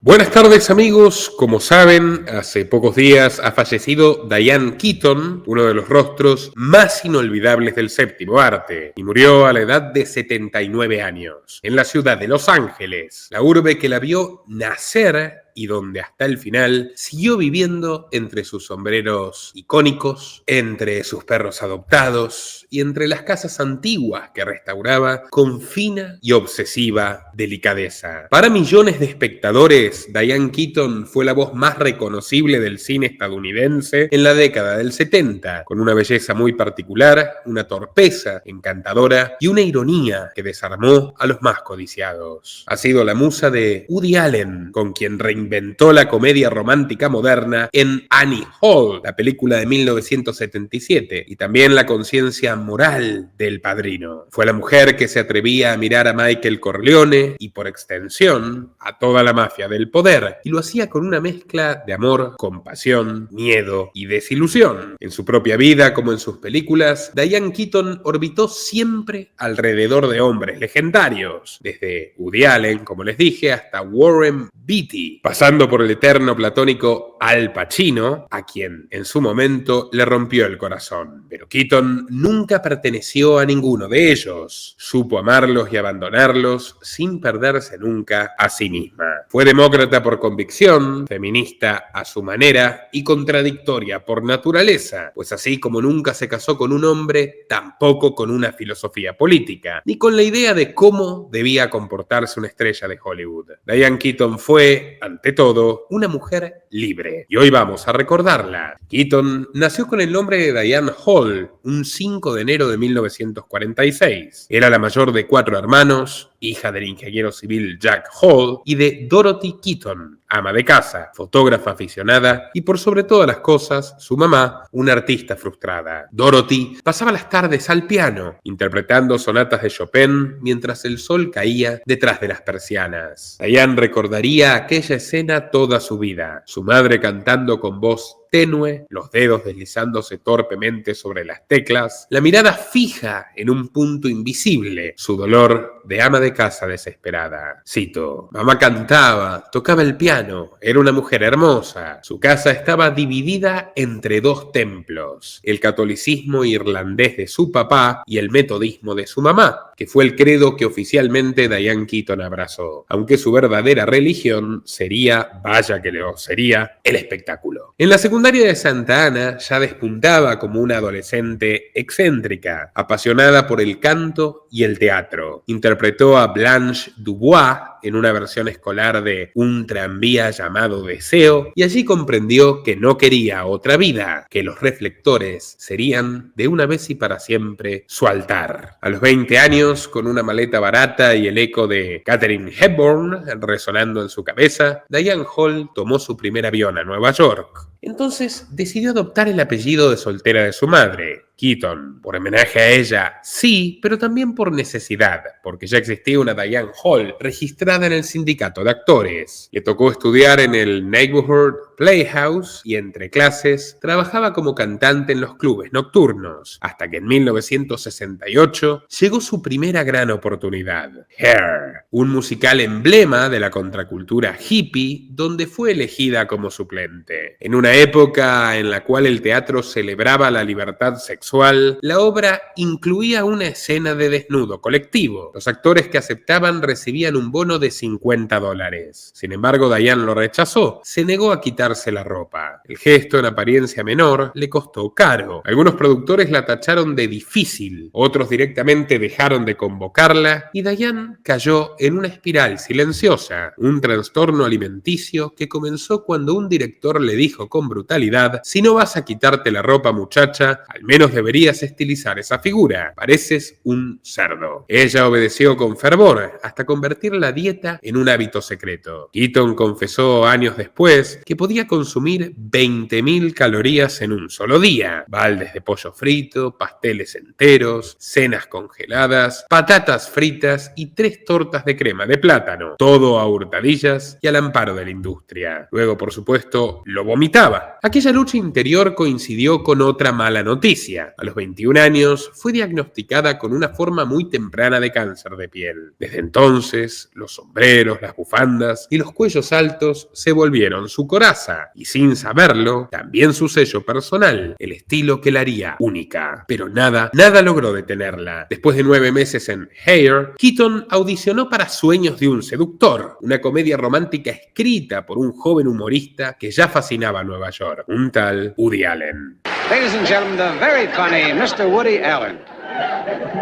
Buenas tardes amigos, como saben, hace pocos días ha fallecido Diane Keaton, uno de los rostros más inolvidables del séptimo arte, y murió a la edad de 79 años, en la ciudad de Los Ángeles, la urbe que la vio nacer y donde hasta el final siguió viviendo entre sus sombreros icónicos, entre sus perros adoptados y entre las casas antiguas que restauraba con fina y obsesiva delicadeza. Para millones de espectadores, Diane Keaton fue la voz más reconocible del cine estadounidense en la década del 70, con una belleza muy particular, una torpeza encantadora y una ironía que desarmó a los más codiciados. Ha sido la musa de Woody Allen, con quien reinventó la comedia romántica moderna en Annie Hall, la película de 1977, y también la conciencia moral del Padrino. Fue la mujer que se atrevía a mirar a Michael Corleone y, por extensión, a toda la mafia del poder, y lo hacía con una mezcla de amor, compasión, miedo y desilusión. En su propia vida, como en sus películas, Diane Keaton orbitó siempre alrededor de hombres legendarios, desde Woody Allen, como les dije, hasta Warren Beatty, pasando por el eterno platónico Al Pacino, a quien en su momento le rompió el corazón. Pero Keaton nunca perteneció a ninguno de ellos. Supo amarlos y abandonarlos sin perderse nunca a sí misma. Fue demócrata por convicción, feminista a su manera y contradictoria por naturaleza, pues así como nunca se casó con un hombre, tampoco con una filosofía política, ni con la idea de cómo debía comportarse una estrella de Hollywood. Diane Keaton fue, ante todo, una mujer libre, y hoy vamos a recordarla. Keaton nació con el nombre de Diane Hall un 5 de enero de 1946. Era la mayor de 4 hermanos, hija del ingeniero civil Jack Hall y de Dorothy Keaton, ama de casa, fotógrafa aficionada y por sobre todas las cosas, su mamá, una artista frustrada. Dorothy pasaba las tardes al piano, interpretando sonatas de Chopin mientras el sol caía detrás de las persianas. Diane recordaría aquella escena toda su vida, su madre cantando con voz tenue, los dedos deslizándose torpemente sobre las teclas, la mirada fija en un punto invisible, su dolor de ama de casa desesperada. Cito: mamá cantaba, tocaba el piano, era una mujer hermosa. Su casa estaba dividida entre 2 templos, el catolicismo irlandés de su papá y el metodismo de su mamá, que fue el credo que oficialmente Diane Keaton abrazó, aunque su verdadera religión sería, vaya que lo sería, el espectáculo. En la secundaria de Santa Ana ya despuntaba como una adolescente excéntrica, apasionada por el canto y el teatro. Interpretó a Blanche Dubois en una versión escolar de Un tranvía llamado Deseo, y allí comprendió que no quería otra vida, que los reflectores serían de una vez y para siempre su altar. A los 20 años, con una maleta barata y el eco de Katharine Hepburn resonando en su cabeza, Diane Hall tomó su primer avión a Nueva York. Entonces decidió adoptar el apellido de soltera de su madre, Keaton, por homenaje a ella, sí, pero también por necesidad, porque ya existía una Diane Hall registrada en el sindicato de actores. Le tocó estudiar en el Neighborhood Playhouse y entre clases trabajaba como cantante en los clubes nocturnos, hasta que en 1968 llegó su primera gran oportunidad, Hair, un musical emblema de la contracultura hippie donde fue elegida como suplente. En una época en la cual el teatro celebraba la libertad sexual, la obra incluía una escena de desnudo colectivo. Los actores que aceptaban recibían un bono de $50. Sin embargo, Diane lo rechazó, se negó a quitarse la ropa. El gesto, en apariencia menor, le costó caro. Algunos productores la tacharon de difícil, otros directamente dejaron de convocarla, y Diane cayó en una espiral silenciosa, un trastorno alimenticio que comenzó cuando un director le dijo con brutalidad: si no vas a quitarte la ropa, muchacha, al menos deberías estilizar esa figura, pareces un cerdo. Ella obedeció con fervor hasta convertir la dieta en un hábito secreto. Keaton confesó años después que podía consumir 20.000 calorías en un solo día: baldes de pollo frito, pasteles enteros, cenas congeladas, patatas fritas y 3 tortas de crema de plátano, todo a hurtadillas y al amparo de la industria. Luego, por supuesto, lo vomitaba. Aquella lucha interior coincidió con otra mala noticia. California. A los 21 años fue diagnosticada con una forma muy temprana de cáncer de piel. Desde entonces, los sombreros, las bufandas y los cuellos altos se volvieron su coraza y, sin saberlo, también su sello personal, el estilo que la haría única. Pero nada logró detenerla. Después de 9 meses en Hair, Keaton audicionó para Sueños de un seductor, una comedia romántica escrita por un joven humorista que ya fascinaba a Nueva York, un tal Woody Allen. Ladies and gentlemen, the very funny Mr. Woody Allen.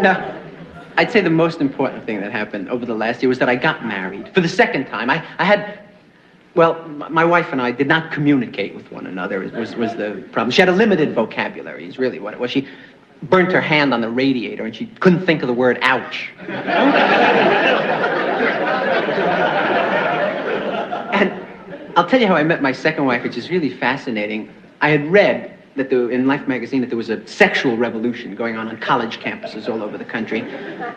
No, I'd say the most important thing that happened over the last year was that I got married. For the second time, I had... Well, my wife and I did not communicate with one another, was the problem. She had a limited vocabulary, is really what it was. She burnt her hand on the radiator and she couldn't think of the word ouch. And I'll tell you how I met my second wife, which is really fascinating. I had read that in Life magazine that there was a sexual revolution going on college campuses all over the country.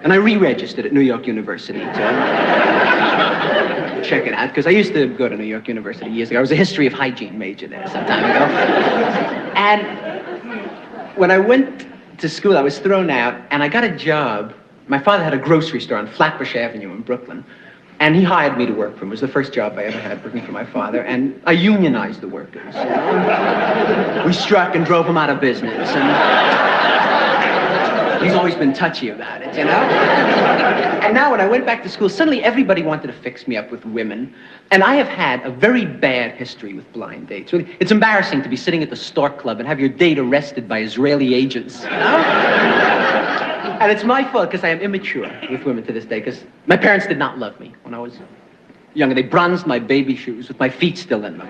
And I re-registered at New York University to check it out, because I used to go to New York University years ago. I was a history of hygiene major there some time ago. And when I went to school, I was thrown out, and I got a job. My father had a grocery store on Flatbush Avenue in Brooklyn. And he hired me to work for him. It was the first job I ever had working for my father. And I unionized the workers. You know? We struck and drove them out of business. And he's always been touchy about it, you know? And now when I went back to school, suddenly everybody wanted to fix me up with women. And I have had a very bad history with blind dates. It's embarrassing to be sitting at the Stork Club and have your date arrested by Israeli agents, you know? And it's my fault because I am immature with women to this day, because my parents did not love me when I was younger. They bronzed my baby shoes with my feet still in them.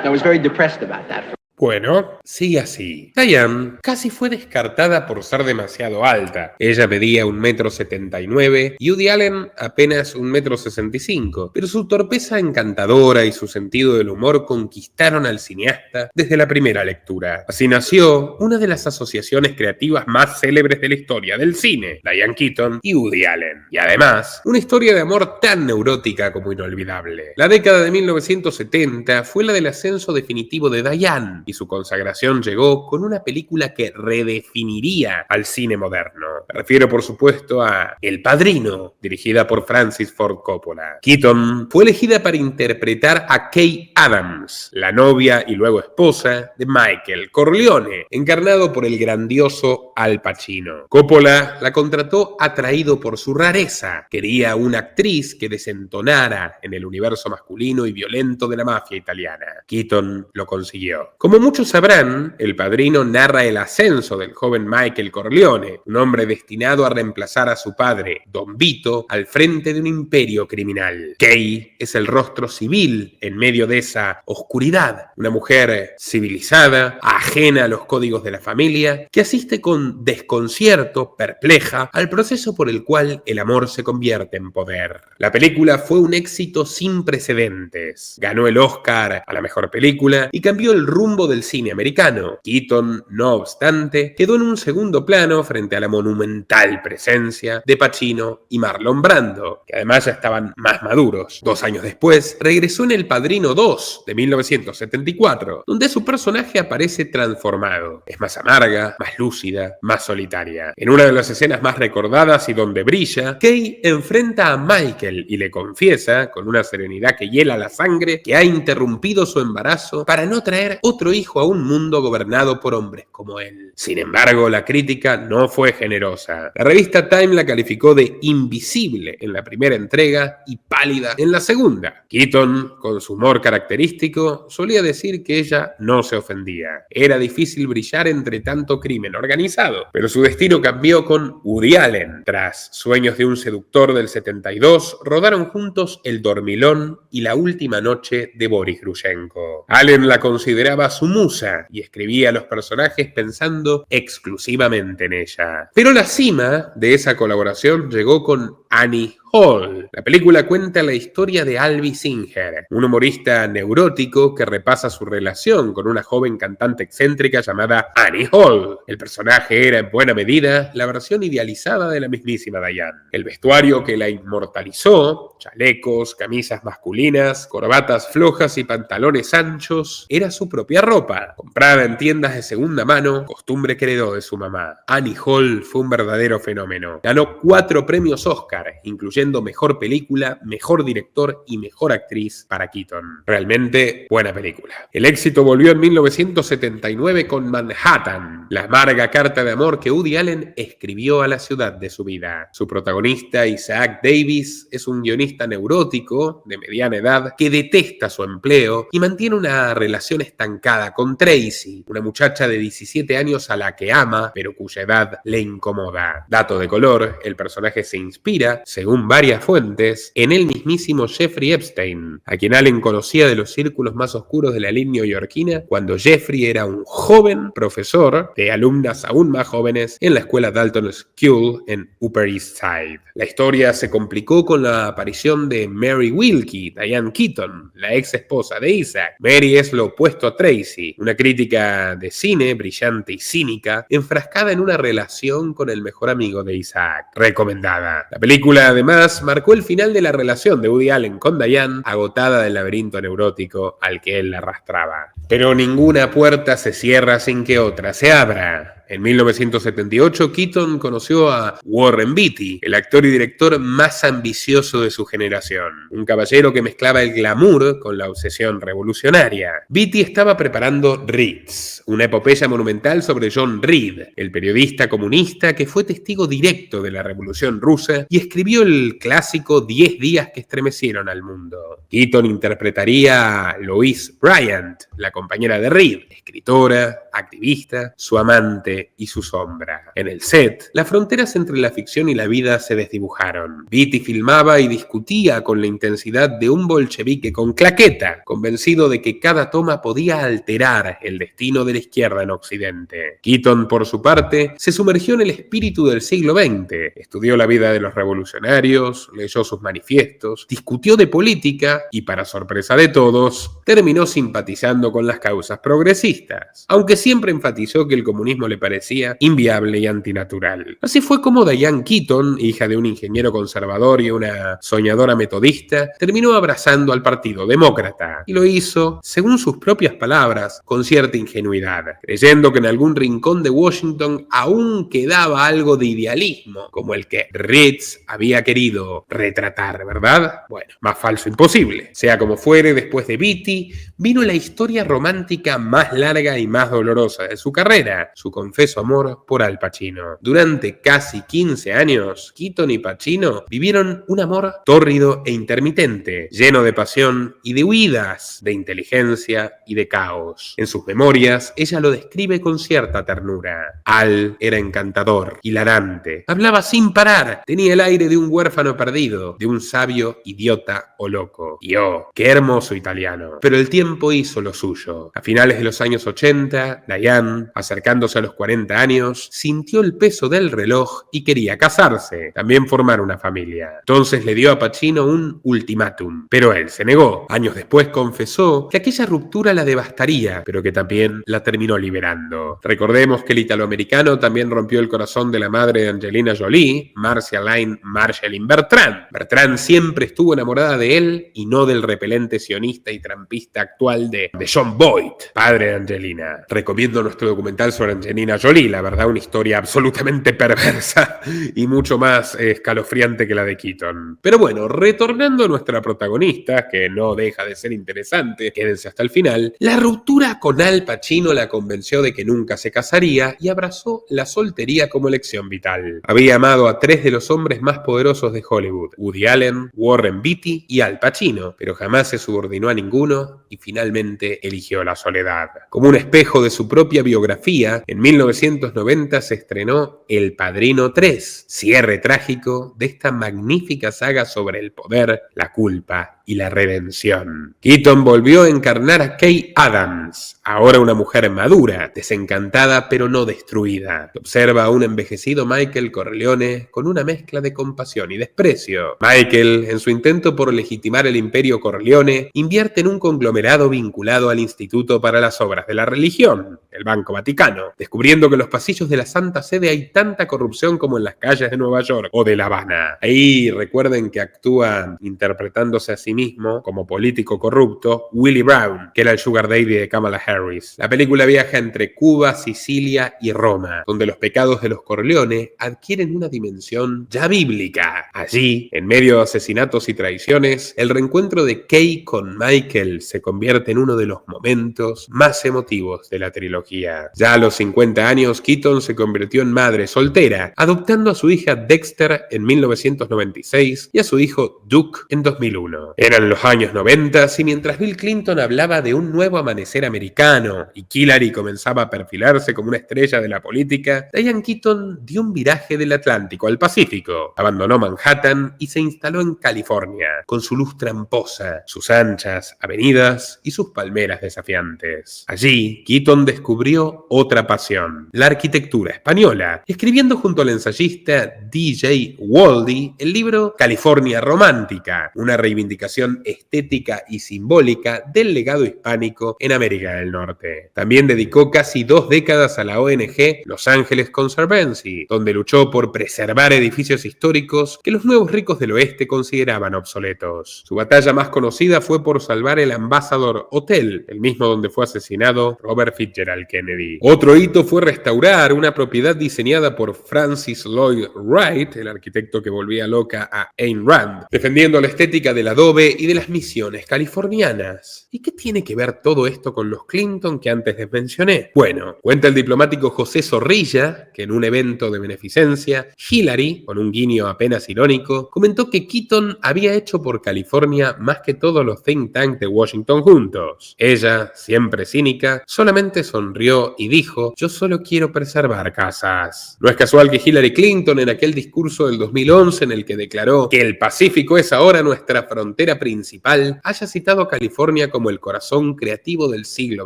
I was very depressed about that. Bueno, sigue así. Diane casi fue descartada por ser demasiado alta. Ella medía 1,79 m y Woody Allen apenas 1,65 m, pero su torpeza encantadora y su sentido del humor conquistaron al cineasta desde la primera lectura. Así nació una de las asociaciones creativas más célebres de la historia del cine, Diane Keaton y Woody Allen. Y además, una historia de amor tan neurótica como inolvidable. La década de 1970 fue la del ascenso definitivo de Diane, y su consagración llegó con una película que redefiniría al cine moderno. Me refiero, por supuesto, a El Padrino, dirigida por Francis Ford Coppola. Keaton fue elegida para interpretar a Kay Adams, la novia y luego esposa de Michael Corleone, encarnado por el grandioso Al Pacino. Coppola la contrató atraído por su rareza. Quería una actriz que desentonara en el universo masculino y violento de la mafia italiana. Keaton lo consiguió. Como muchos sabrán, El Padrino narra el ascenso del joven Michael Corleone, un hombre destinado a reemplazar a su padre, Don Vito, al frente de un imperio criminal. Kay es el rostro civil en medio de esa oscuridad, una mujer civilizada, ajena a los códigos de la familia, que asiste con desconcierto, perpleja, al proceso por el cual el amor se convierte en poder. La película fue un éxito sin precedentes. Ganó el Oscar a la mejor película y cambió el rumbo del cine americano. Keaton, no obstante, quedó en un segundo plano frente a la monumental presencia de Pacino y Marlon Brando, que además ya estaban más maduros. 2 años después, regresó en El Padrino 2 de 1974, donde su personaje aparece transformado. Es más amarga, más lúcida, más solitaria. En una de las escenas más recordadas y donde brilla, Kay enfrenta a Michael y le confiesa, con una serenidad que hiela la sangre, que ha interrumpido su embarazo para no traer otro hijo a un mundo gobernado por hombres como él. Sin embargo, la crítica no fue generosa. La revista Time la calificó de invisible en la primera entrega y pálida en la segunda. Keaton, con su humor característico, solía decir que ella no se ofendía. Era difícil brillar entre tanto crimen organizado, pero su destino cambió con Woody Allen. Tras Sueños de un seductor del 72, rodaron juntos El Dormilón y La última noche de Boris Grushenko. Allen la consideraba su musa y escribía los personajes pensando exclusivamente en ella. Pero la cima de esa colaboración llegó con Annie Hall. La película cuenta la historia de Albie Singer, un humorista neurótico que repasa su relación con una joven cantante excéntrica llamada Annie Hall. El personaje era en buena medida la versión idealizada de la mismísima Diane. El vestuario que la inmortalizó, chalecos, camisas masculinas, corbatas flojas y pantalones anchos, era su propia ropa, comprada en tiendas de segunda mano, costumbre que heredó de su mamá. Annie Hall fue un verdadero fenómeno. Ganó 4 premios Oscar, incluyendo Mejor Película, Mejor Director y Mejor Actriz para Keaton. Realmente buena película. El éxito volvió en 1979 con Manhattan, la amarga carta de amor que Woody Allen escribió a la ciudad de su vida. Su protagonista, Isaac Davis, es un guionista neurótico de mediana edad que detesta su empleo y mantiene una relación estancada con Tracy, una muchacha de 17 años a la que ama, pero cuya edad le incomoda. Dato de color, el personaje se inspira, según varias fuentes, en el mismísimo Jeffrey Epstein, a quien Allen conocía de los círculos más oscuros de la elite neoyorquina cuando Jeffrey era un joven profesor de alumnas aún más jóvenes en la escuela Dalton School en Upper East Side. La historia se complicó con la aparición de Mary Wilkie, Diane Keaton, la ex esposa de Isaac. Mary es lo opuesto a Tracy, una crítica de cine brillante y cínica, enfrascada en una relación con el mejor amigo de Isaac. Recomendada. La película, además, marcó el final de la relación de Woody Allen con Diane, agotada del laberinto neurótico al que él la arrastraba. Pero ninguna puerta se cierra sin que otra se abra. En 1978, Keaton conoció a Warren Beatty, el actor y director más ambicioso de su generación. Un caballero que mezclaba el glamour con la obsesión revolucionaria. Beatty estaba preparando Ritz, una epopeya monumental sobre John Reed, el periodista comunista que fue testigo directo de la Revolución Rusa y escribió el clásico 10 días que estremecieron al mundo. Keaton interpretaría a Lois Bryant, la compañera de Reed, escritora, activista, su amante y su sombra. En el set, las fronteras entre la ficción y la vida se desdibujaron. Beatty filmaba y discutía con la intensidad de un bolchevique con claqueta, convencido de que cada toma podía alterar el destino de la izquierda en Occidente. Keaton, por su parte, se sumergió en el espíritu del siglo XX, estudió la vida de los revolucionarios, leyó sus manifiestos, discutió de política y, para sorpresa de todos, terminó simpatizando con las causas progresistas, aunque siempre enfatizó que el comunismo le parecía inviable y antinatural. Así fue como Diane Keaton, hija de un ingeniero conservador y una soñadora metodista, terminó abrazando al Partido Demócrata, y lo hizo, según sus propias palabras, con cierta ingenuidad, creyendo que en algún rincón de Washington aún quedaba algo de idealismo, como el que Ritz había querido retratar, ¿verdad? Bueno, más falso imposible. Sea como fuere, después de Beatty, vino la historia romántica más larga y más dolorosa de su carrera, su confeso amor por Al Pacino. Durante casi 15 años, Keaton y Pacino vivieron un amor tórrido e intermitente, lleno de pasión y de huidas, de inteligencia y de caos. En sus memorias, ella lo describe con cierta ternura. Al era encantador, hilarante, hablaba sin parar, tenía el aire de un huérfano perdido, de un sabio idiota o loco. Y oh, qué hermoso italiano. Pero el tiempo hizo lo suyo. A finales de los años 80, Diane, acercándose a los 40 años, sintió el peso del reloj y quería casarse, también formar una familia. Entonces le dio a Pacino un ultimátum, pero él se negó. Años después confesó que aquella ruptura la devastaría, pero que también la terminó liberando. Recordemos que el italoamericano también rompió el corazón de la madre de Angelina Jolie, Marcia Lynn Marjolin Bertrand. Bertrand siempre estuvo enamorada de él y no del repelente sionista y trampista actual de John Boyd, padre de Angelina. Recomiendo nuestro documental sobre Angelina Jolie, la verdad una historia absolutamente perversa y mucho más escalofriante que la de Keaton. Pero bueno, retornando a nuestra protagonista, que no deja de ser interesante, quédense hasta el final, la ruptura con Al Pacino la convenció de que nunca se casaría y abrazó la soltería como elección vital. Había amado a 3 de los hombres más poderosos de Hollywood, Woody Allen, Warren Beatty y Al Pacino, pero jamás se subordinó a ninguno y finalmente eligió la soledad. Como un espejo de su propia biografía, en 1990 se estrenó El Padrino 3, cierre trágico de esta magnífica saga sobre el poder, la culpa y la redención. Keaton volvió a encarnar a Kay Adams, ahora una mujer madura, desencantada pero no destruida. Observa a un envejecido Michael Corleone con una mezcla de compasión y desprecio. Michael, en su intento por legitimar el imperio Corleone, invierte en un conglomerado vinculado al Instituto para las Obras de la Religión, el Banco Vaticano, descubriendo que en los pasillos de la Santa Sede hay tanta corrupción como en las calles de Nueva York o de La Habana. Ahí recuerden que actúa interpretándose a sí mismo como político corrupto Willie Brown, que era el sugar daddy de Kamala Harris. La película viaja entre Cuba, Sicilia y Roma, donde los pecados de los Corleone adquieren una dimensión ya bíblica. Allí, en medio de asesinatos y traiciones, el reencuentro de Kay con Michael se convierte en uno de los momentos más emotivos de la trilogía. Ya a los 50 años, Keaton se convirtió en madre soltera, adoptando a su hija Dexter en 1996 y a su hijo Duke en 2001. Eran los años 90 y mientras Bill Clinton hablaba de un nuevo amanecer americano y Hillary comenzaba a perfilarse como una estrella de la política, Diane Keaton dio un viraje del Atlántico al Pacífico, abandonó Manhattan y se instaló en California, con su luz tramposa, sus anchas avenidas y sus palmeras desafiantes. Allí, Keaton descubrió otra pasión, la arquitectura española, escribiendo junto al ensayista D.J. Waldie el libro California Romántica, una reivindicación estética y simbólica del legado hispánico en América del Norte. También dedicó casi 2 décadas a la ONG Los Ángeles Conservancy, donde luchó por preservar edificios históricos que los nuevos ricos del oeste consideraban obsoletos. Su batalla más conocida fue por salvar el Ambassador Hotel, el mismo donde fue asesinado Robert Fitzgerald Kennedy. Otro hito fue restaurar una propiedad diseñada por Francis Lloyd Wright, el arquitecto que volvía loca a Ayn Rand, defendiendo la estética del adobe y de las misiones californianas. ¿Y qué tiene que ver todo esto con los Clinton que antes les mencioné? Bueno, cuenta el diplomático José Zorrilla que en un evento de beneficencia, Hillary, con un guiño apenas irónico, comentó que Keaton había hecho por California más que todos los think tanks de Washington juntos. Ella, siempre cínica, solamente sonrió y dijo: "Yo solo quiero preservar casas". No es casual que Hillary Clinton, en aquel discurso del 2011 en el que declaró que el Pacífico es ahora nuestra frontera principal, haya citado a California como el corazón creativo del siglo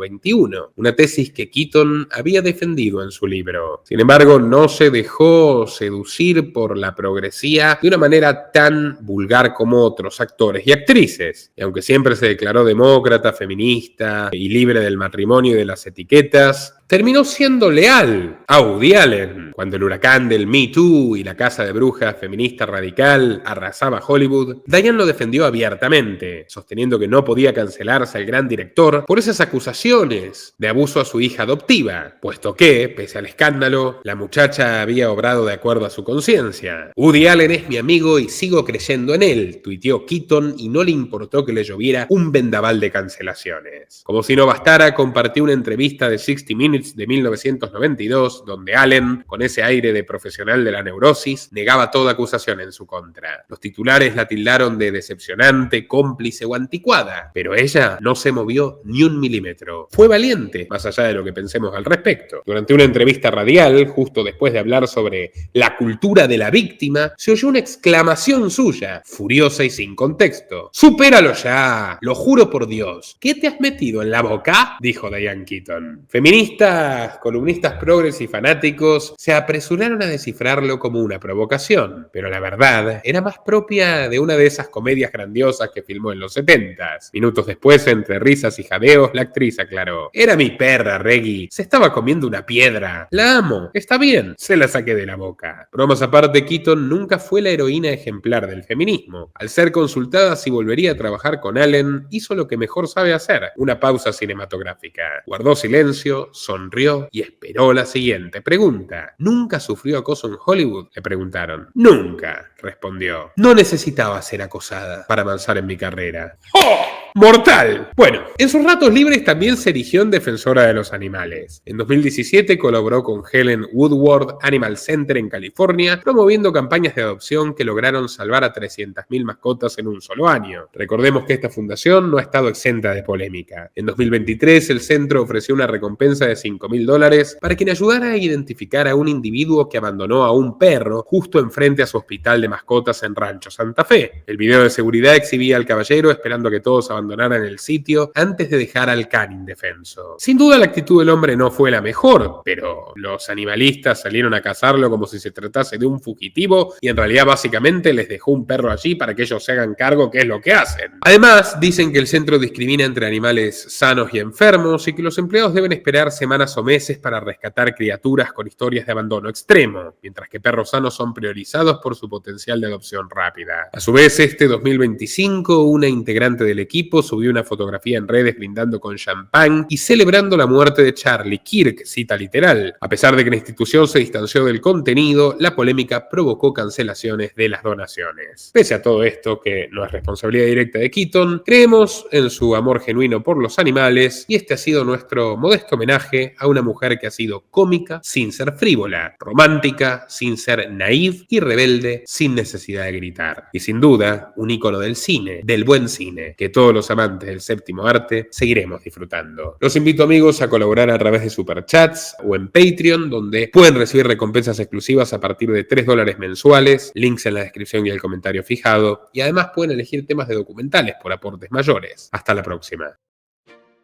XXI, una tesis que Keaton había defendido en su libro. Sin embargo, no se dejó seducir por la progresía de una manera tan vulgar como otros actores y actrices. Y aunque siempre se declaró demócrata, feminista y libre del matrimonio y de las etiquetas, terminó siendo leal a Woody Allen. Cuando el huracán del Me Too y la casa de brujas feminista radical arrasaba Hollywood, Diane lo defendió abiertamente, sosteniendo que no podía cancelarse al gran director por esas acusaciones de abuso a su hija adoptiva, puesto que, pese al escándalo, la muchacha había obrado de acuerdo a su conciencia. "Woody Allen es mi amigo y sigo creyendo en él", tuiteó Keaton, y no le importó que le lloviera un vendaval de cancelaciones. Como si no bastara, compartió una entrevista de 60 Minutes de 1992, donde Allen, con ese aire de profesional de la neurosis, negaba toda acusación en su contra. Los titulares la tildaron de decepcionante, cómplice o anticuada, pero ella no se movió ni un milímetro. Fue valiente, más allá de lo que pensemos al respecto. Durante una entrevista radial, justo después de hablar sobre la cultura de la víctima, se oyó una exclamación suya, furiosa y sin contexto: "¡Supéralo ya! ¡Lo juro por Dios! ¿Qué te has metido en la boca?", dijo Diane Keaton. Feministas, columnistas progres y fanáticos se apresuraron a descifrarlo como una provocación, pero la verdad era más propia de una de esas comedias grandiosas que filmó en los 70s. Minutos después, entre risas y jadeos, la actriz aclaró: "Era mi perra, Reggie. Se estaba comiendo una piedra. La amo. Está bien. Se la saqué de la boca". Bromas aparte, Keaton nunca fue la heroína ejemplar del feminismo. Al ser consultada si volvería a trabajar con Allen, hizo lo que mejor sabe hacer: una pausa cinematográfica. Guardó silencio, sonrió y esperó la siguiente pregunta. ¿Nunca sufrió acoso en Hollywood?, le preguntaron. "Nunca", respondió. "No necesitaba ser acosada para avanzar en mi carrera". ¡Oh! ¡Mortal! Bueno, en sus ratos libres también se erigió en defensora de los animales. En 2017 colaboró con Helen Woodward Animal Center en California, promoviendo campañas de adopción que lograron salvar a 300.000 mascotas en un solo año. Recordemos que esta fundación no ha estado exenta de polémica. En 2023 el centro ofreció una recompensa de $5.000 para quien ayudara a identificar a un individuo que abandonó a un perro justo enfrente a su hospital de mascotas en Rancho Santa Fe. El video de seguridad exhibía al caballero esperando que todos abandonaran el sitio antes de dejar al can indefenso. Sin duda la actitud del hombre no fue la mejor, pero los animalistas salieron a cazarlo como si se tratase de un fugitivo y en realidad básicamente les dejó un perro allí para que ellos se hagan cargo, que es lo que hacen. Además, dicen que el centro discrimina entre animales sanos y enfermos y que los empleados deben esperar semanas o meses para rescatar criaturas con historias de abandono extremo, mientras que perros sanos son priorizados por su potencial de adopción rápida. A su vez, este 2025, una integrante del equipo subió una fotografía en redes brindando con champán y celebrando la muerte de Charlie Kirk, cita literal. A pesar de que la institución se distanció del contenido, la polémica provocó cancelaciones de las donaciones. Pese a todo esto, que no es responsabilidad directa de Keaton, creemos en su amor genuino por los animales y este ha sido nuestro modesto homenaje a una mujer que ha sido cómica sin ser frívola, romántica sin ser naïve y rebelde sin necesidad de gritar. Y sin duda, un ícono del cine, del buen cine, que todos los amantes del séptimo arte seguiremos disfrutando. Los invito, amigos, a colaborar a través de Superchats o en Patreon, donde pueden recibir recompensas exclusivas a partir de $3 mensuales, links en la descripción y el comentario fijado, y además pueden elegir temas de documentales por aportes mayores. Hasta la próxima.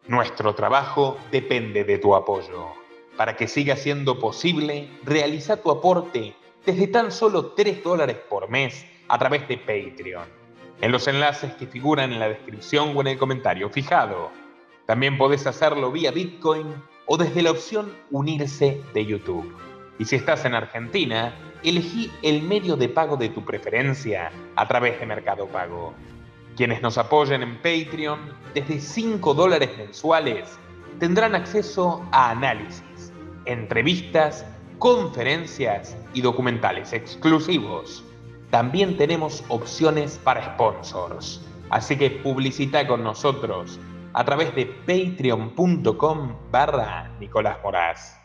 Nuestro trabajo depende de tu apoyo. Para que siga siendo posible, realiza tu aporte desde tan solo $3 por mes a través de Patreon, en los enlaces que figuran en la descripción o en el comentario fijado. También podés hacerlo vía Bitcoin o desde la opción Unirse de YouTube. Y si estás en Argentina, elegí el medio de pago de tu preferencia a través de Mercado Pago. Quienes nos apoyen en Patreon desde $5 mensuales tendrán acceso a análisis, entrevistas, conferencias y documentales exclusivos. También tenemos opciones para sponsors, así que publicita con nosotros a través de patreon.com/Nicolás Moraz.